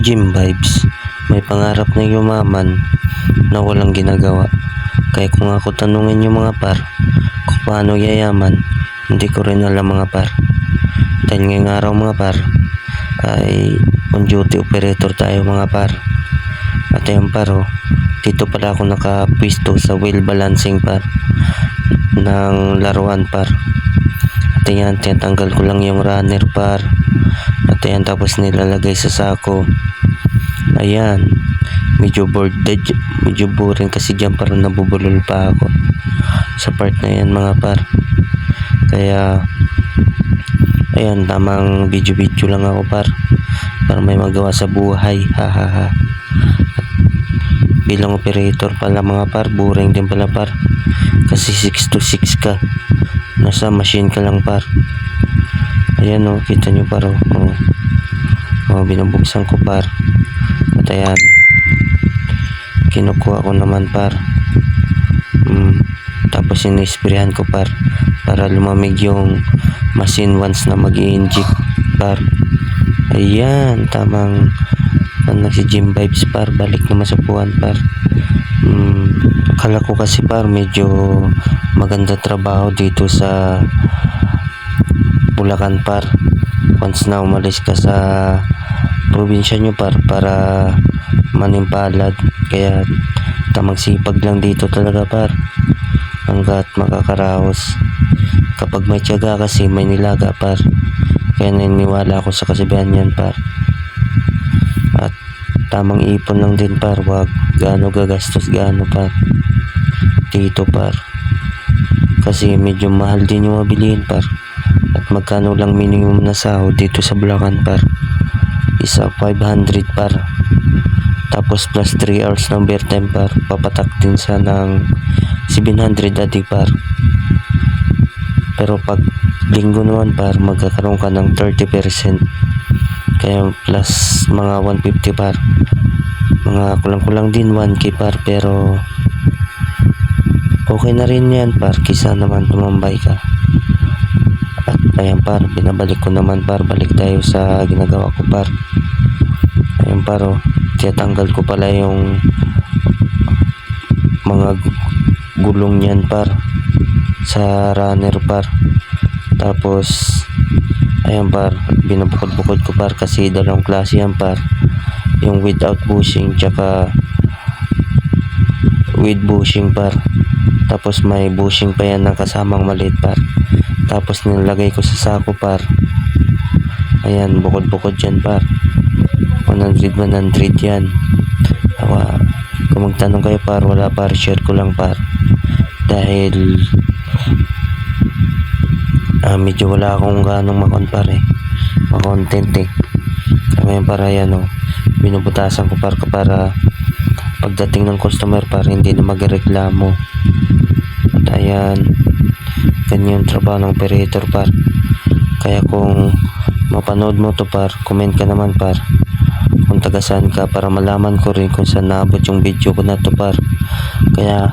Jim Vibes, may pangarap na yumaman na walang ginagawa. Kaya kung ako tanungin yung mga par kung paano yayaman, hindi ko rin alam mga par. Dahil ngayong araw mga par ay on duty operator tayo mga par. At ayun par, dito pala ako nakapwisto sa wheel balancing par ng laruan par. At ayan, tinatanggal ko lang yung runner par. At ayan, tapos nilalagay sa sako. Ayan, medyo boring kasi dyan parang nabubulol pa ako sa part na yan mga par. Kaya ayan, tamang video lang ako par, para may magawa sa buhay. Hahaha. Bilang operator pala mga par, boring din pala par, kasi 6 to 6 ka, nasa machine ka lang par. Ayan kita nyo par binubuksan ko par. At ayan, kinukuha ko naman par. Tapos inisprayan ko par, para lumamig yung machine once na mag-i-inject par. Ayan, tamang si Jim Vibes par, balik naman sa puwan par. Akala ko kasi par medyo maganda trabaho dito sa Bulacan par, once na umalis ka sa probinsya nyo par, para manimpalad. Kaya tamang sipag lang dito talaga par, hanggat makakaraos. Kapag may tiyaga kasi may nilaga par, kaya naniniwala ako sa kasabihan yan par. At tamang ipon lang din par, wag gaano gagastos gaano par dito par, kasi medyo mahal din yung mabilihin par. At magkano lang minimum na sahod dito sa Bulacan par, isa 500 par, tapos plus 3 hours ng overtime par, papatak din sa ng 700 adi par. Pero pag linggo naman par, magkakaroon ka ng 30%, kaya plus mga 150 par, mga kulang din 1k par. Pero okay na rin yan par, kisa naman tumambay ka. At ayan par, binabalik ko naman par, balik tayo sa ginagawa ko par. Ayan par, tiyatanggal ko pala yung mga gulong yan par sa runner par. Tapos ayan par, binabukod-bukod ko par, kasi dalawang klase yan par, yung without bushing tsaka with bushing par. Tapos may bushing pa yan ng kasamang maliit par. Tapos nilagay ko sa sako par. Ayan, bukod-bukod yan par, 100 yan. Kung magtanong kayo par, wala par, share ko lang par, dahil medyo wala akong ganong makontent ngayon para yan binubutasan ko par, para pagdating ng customer par, hindi na magreklamo. At ayan, ganyan trabaho ng operator par. Kaya kung mapanood mo to par, comment ka naman par kung taga saan ka, para malaman ko rin kung saan naabot yung video ko na to par. Kaya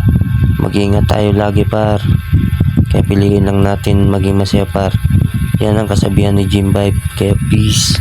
mag-iingat tayo lagi par, kaya piliin lang natin maging masaya par. Yan ang kasabihan ni Jim Vibe. Kaya peace.